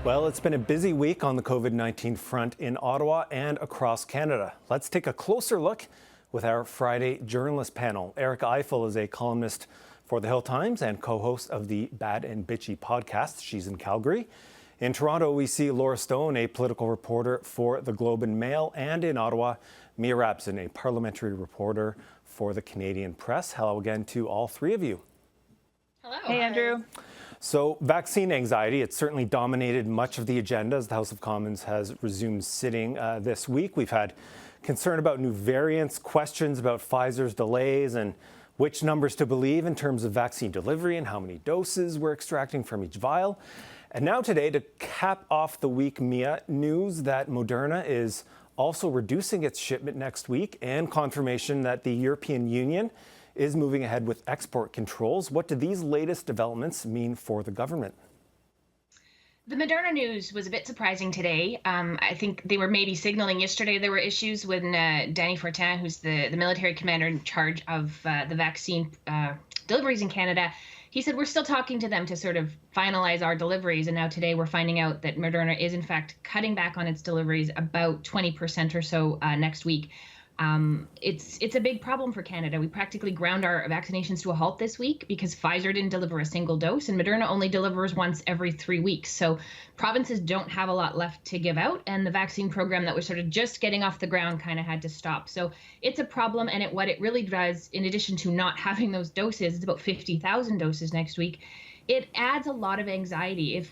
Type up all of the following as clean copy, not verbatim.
Well, it's been a busy week on the COVID-19 front in Ottawa and across Canada. Let's take a closer look with our Friday journalist panel. Erica Ifill is a columnist for the Hill Times and co-host of the Bad and Bitchy podcast. She's in Calgary. In Toronto, we see Laura Stone, a political reporter for the Globe and Mail, and in Ottawa, Mia Rabson, a parliamentary reporter for the Canadian Press. Hello again to all three of you. Hello. Hey, Andrew. So vaccine anxiety, it's certainly dominated much of the agenda as the House of Commons has resumed sitting this week. We've had concern about new variants, questions about Pfizer's delays and which numbers to believe in terms of vaccine delivery and how many doses we're extracting from each vial. And now today, to cap off the week, Mia, news that Moderna is also reducing its shipment next week and confirmation that the European Union is moving ahead with export controls. What do these latest developments mean for the government? The Moderna news was a bit surprising today. I think they were maybe signaling yesterday there were issues when Danny Fortin, who's the military commander in charge of the vaccine deliveries in Canada, he said, we're still talking to them to sort of finalize our deliveries. And now today we're finding out that Moderna is in fact cutting back on its deliveries about 20% or so next week. It's a big problem for Canada. We practically ground our vaccinations to a halt this week because Pfizer didn't deliver a single dose and Moderna only delivers once every 3 weeks. So provinces don't have a lot left to give out, and the vaccine program that was sort of just getting off the ground kind of had to stop. So it's a problem, and what it really does, in addition to not having those doses, it's about 50,000 doses next week. It adds a lot of anxiety.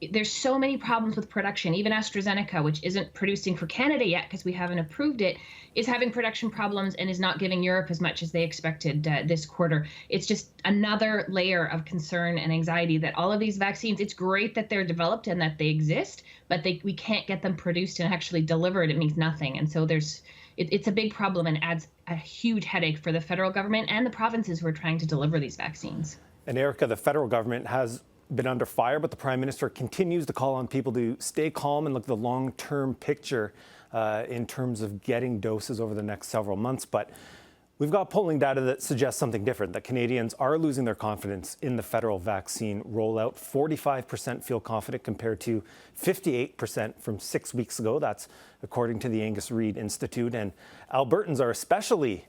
There's so many problems with production. Even AstraZeneca, which isn't producing for Canada yet because we haven't approved it, is having production problems and is not giving Europe as much as they expected this quarter. It's just another layer of concern and anxiety that all of these vaccines, it's great that they're developed and that they exist, but we can't get them produced and actually delivered. It means nothing. And so it's a big problem and adds a huge headache for the federal government and the provinces who are trying to deliver these vaccines. And Erica, the federal government has been under fire, but the Prime Minister continues to call on people to stay calm and look at the long-term picture in terms of getting doses over the next several months. But we've got polling data that suggests something different, that Canadians are losing their confidence in the federal vaccine rollout. 45% feel confident compared to 58% from 6 weeks ago. That's according to the Angus Reid Institute. And Albertans are especially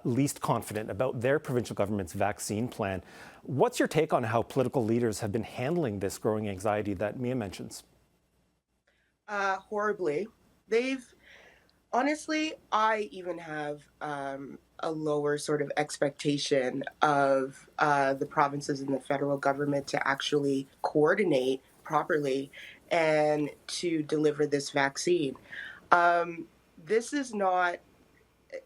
least confident about their provincial government's vaccine plan. What's your take on how political leaders have been handling this growing anxiety that Mia mentions? Horribly. Honestly, I even have a lower sort of expectation of the provinces and the federal government to actually coordinate properly and to deliver this vaccine. This is not,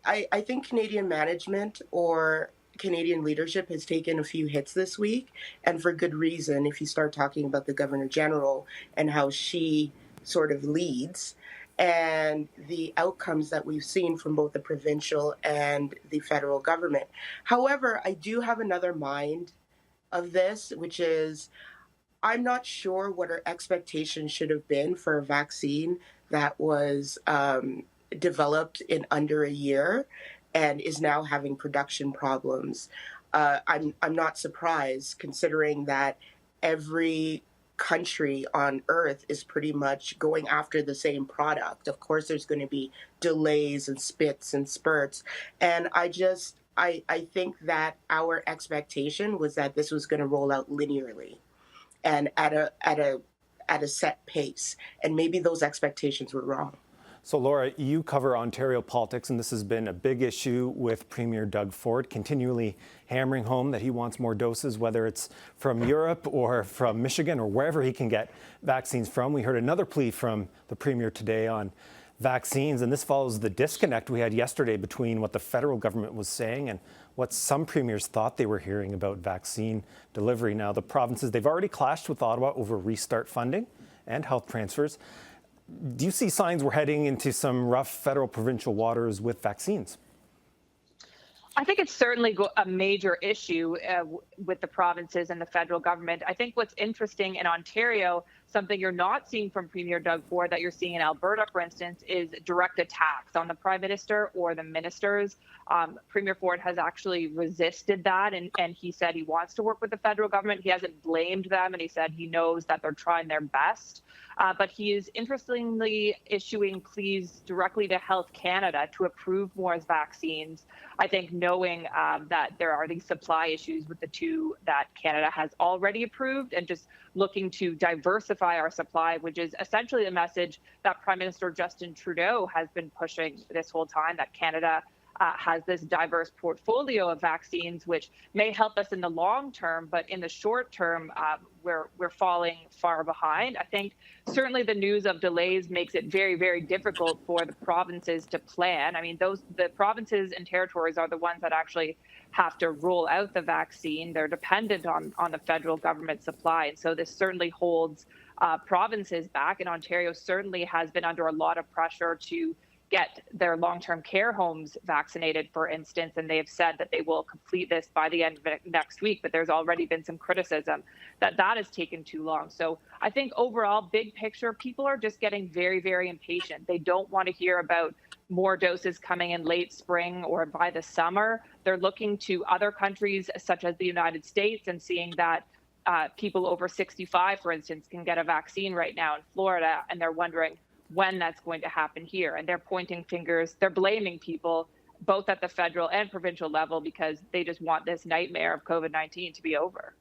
I think Canadian management or Canadian leadership has taken a few hits this week, and for good reason. If you start talking about the Governor General and how she sort of leads and the outcomes that we've seen from both the provincial and the federal government. However, I do have another mind of this, which is I'm not sure what our expectations should have been for a vaccine that was developed in under a year and is now having production problems. I'm not surprised, considering that every country on earth is pretty much going after the same product. Of course, there's going to be delays and spits and spurts. And I think that our expectation was that this was going to roll out linearly and at a set pace. And maybe those expectations were wrong. So, Laura, you cover Ontario politics, and this has been a big issue with Premier Doug Ford, continually hammering home that he wants more doses, whether it's from Europe or from Michigan or wherever he can get vaccines from. We heard another plea from the Premier today on vaccines, and this follows the disconnect we had yesterday between what the federal government was saying and what some premiers thought they were hearing about vaccine delivery. Now, the provinces, they've already clashed with Ottawa over restart funding and health transfers. Do you see signs we're heading into some rough federal provincial waters with vaccines? I think it's certainly a major issue with the provinces and the federal government. I think what's interesting in Ontario, something you're not seeing from Premier Doug Ford that you're seeing in Alberta, for instance, is direct attacks on the Prime Minister or the ministers. Premier Ford has actually resisted that, and he said he wants to work with the federal government. He hasn't blamed them, and he said he knows that they're trying their best. But he is interestingly issuing pleas directly to Health Canada to approve more vaccines. I think knowing that there are these supply issues with the two that Canada has already approved, and just looking to diversify our supply, which is essentially the message that Prime Minister Justin Trudeau has been pushing this whole time, that Canada has this diverse portfolio of vaccines, which may help us in the long term, but in the short term, we're falling far behind. I think certainly the news of delays makes it very, very difficult for the provinces to plan. I mean, the provinces and territories are the ones that actually have to roll out the vaccine. They're dependent on the federal government supply, and so this certainly holds provinces back. And Ontario certainly has been under a lot of pressure to get their long-term care homes vaccinated, for instance, and they have said that they will complete this by the end of next week, but there's already been some criticism that has taken too long. So I think overall, big picture, people are just getting very, very impatient. They don't want to hear about more doses coming in late spring or by the summer. They're looking to other countries such as the United States and seeing that people over 65, for instance, can get a vaccine right now in Florida, and they're wondering when that's going to happen here. And they're pointing fingers, they're blaming people both at the federal and provincial level because they just want this nightmare of COVID-19 to be over.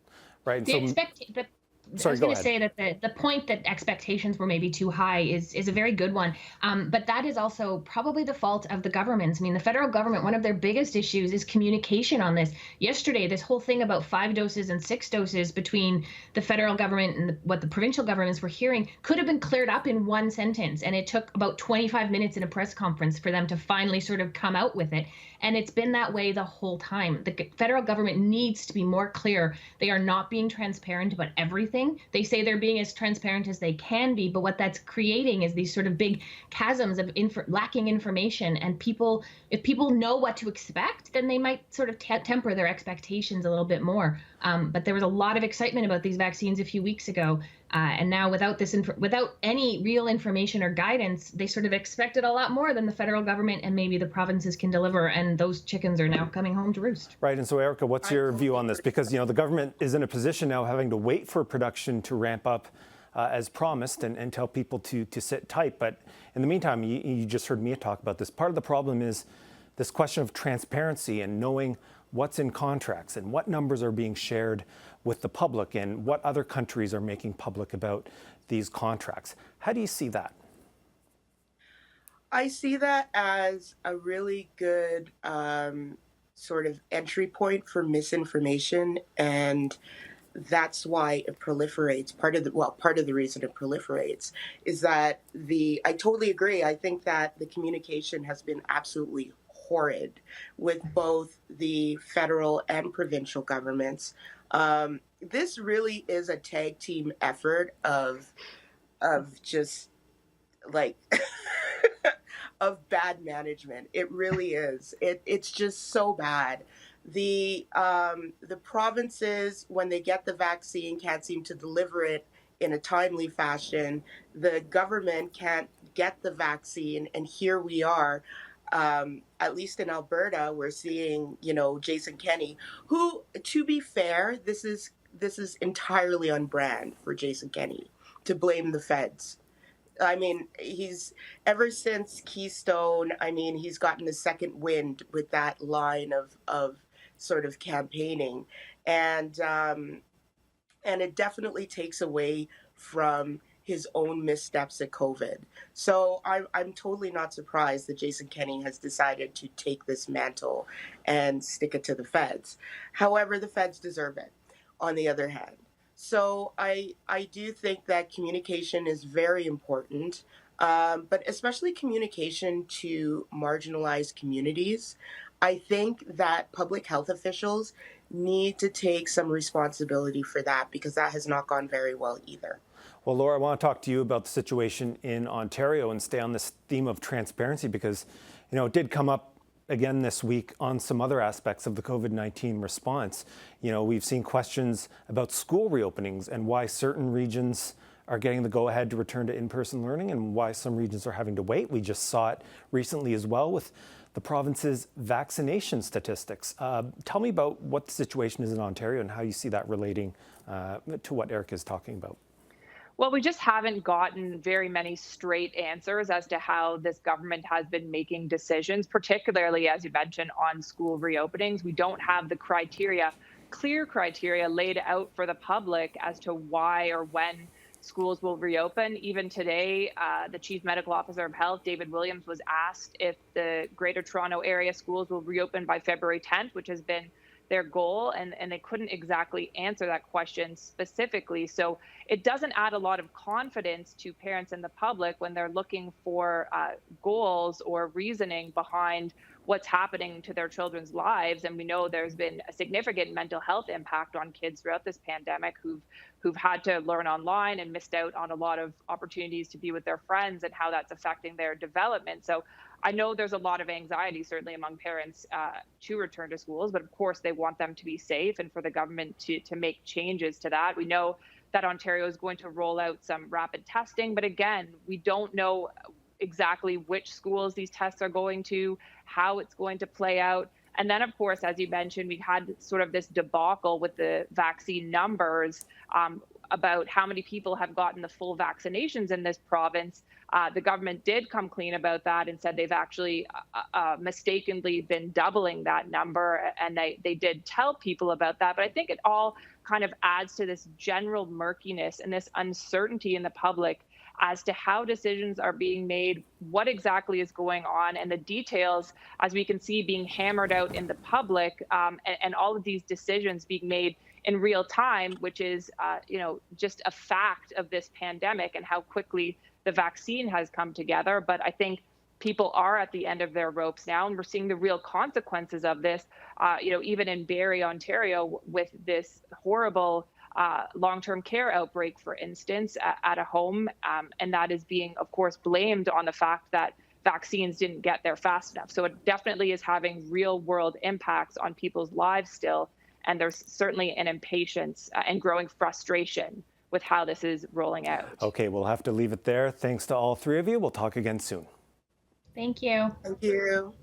Right. I was going to say that the point that expectations were maybe too high is a very good one. But that is also probably the fault of the governments. I mean, the federal government, one of their biggest issues is communication on this. Yesterday, this whole thing about 5 doses and 6 doses between the federal government and what the provincial governments were hearing could have been cleared up in one sentence. And it took about 25 minutes in a press conference for them to finally sort of come out with it. And it's been that way the whole time. The federal government needs to be more clear. They are not being transparent about everything. They say they're being as transparent as they can be, but what that's creating is these sort of big chasms of lacking information. And if people know what to expect, then they might sort of temper their expectations a little bit more. But there was a lot of excitement about these vaccines a few weeks ago. And now without any real information or guidance, they sort of expected a lot more than the federal government and maybe the provinces can deliver. And those chickens are now coming home to roost. Right. And so, Erica, what's your view on this? Because, the government is in a position now having to wait for production to ramp up as promised and tell people to sit tight. But in the meantime, you just heard Mia talk about this. Part of the problem is this question of transparency and knowing what's in contracts and what numbers are being shared with the public and what other countries are making public about these contracts. How do you see that? I see that as a really good sort of entry point for misinformation, and that's why it proliferates. Part of the reason it proliferates is that I totally agree. I think that the communication has been absolutely horrid with both the federal and provincial governments. This really is a tag team effort of just like of bad management. It really is. It's just so bad. The provinces, when they get the vaccine, can't seem to deliver it in a timely fashion. The government can't get the vaccine, and here we are. At least in Alberta, we're seeing, Jason Kenney, who, to be fair, this is entirely on brand for Jason Kenney to blame the feds. I mean, he's ever since Keystone, he's gotten a second wind with that line of sort of campaigning, and it definitely takes away from his own missteps at COVID. So I'm totally not surprised that Jason Kenney has decided to take this mantle and stick it to the feds. However, the feds deserve it, on the other hand. So I do think that communication is very important, but especially communication to marginalized communities. I think that public health officials need to take some responsibility for that, because that has not gone very well either. Well, Laura, I want to talk to you about the situation in Ontario and stay on this theme of transparency because, it did come up again this week on some other aspects of the COVID-19 response. We've seen questions about school reopenings and why certain regions are getting the go-ahead to return to in-person learning and why some regions are having to wait. We just saw it recently as well with the province's vaccination statistics. Tell me about what the situation is in Ontario and how you see that relating to what Erica is talking about. Well, we just haven't gotten very many straight answers as to how this government has been making decisions, particularly, as you mentioned, on school reopenings. We don't have the clear criteria laid out for the public as to why or when schools will reopen. Even today, the Chief Medical Officer of Health, David Williams, was asked if the Greater Toronto Area schools will reopen by February 10th, which has been their goal, and they couldn't exactly answer that question specifically. So it doesn't add a lot of confidence to parents and the public when they're looking for goals or reasoning behind what's happening to their children's lives. And we know there's been a significant mental health impact on kids throughout this pandemic who've had to learn online and missed out on a lot of opportunities to be with their friends, and how that's affecting their development. So I know there's a lot of anxiety, certainly among parents, to return to schools, but of course they want them to be safe and for the government to make changes to that. We know that Ontario is going to roll out some rapid testing, but again, we don't know exactly which schools these tests are going to, how it's going to play out. And then, of course, as you mentioned, we had sort of this debacle with the vaccine numbers about how many people have gotten the full vaccinations in this province. The government did come clean about that and said they've actually mistakenly been doubling that number. And they did tell people about that. But I think it all kind of adds to this general murkiness and this uncertainty in the public as to how decisions are being made, what exactly is going on, and the details, as we can see, being hammered out in the public, and all of these decisions being made in real time, which is, just a fact of this pandemic and how quickly the vaccine has come together. But I think people are at the end of their ropes now, and we're seeing the real consequences of this, even in Barrie, Ontario, with this horrible long-term care outbreak, for instance, at a home. And that is being, of course, blamed on the fact that vaccines didn't get there fast enough. So it definitely is having real-world impacts on people's lives still. And there's certainly an impatience and growing frustration with how this is rolling out. Okay, we'll have to leave it there. Thanks to all three of you. We'll talk again soon. Thank you. Thank you.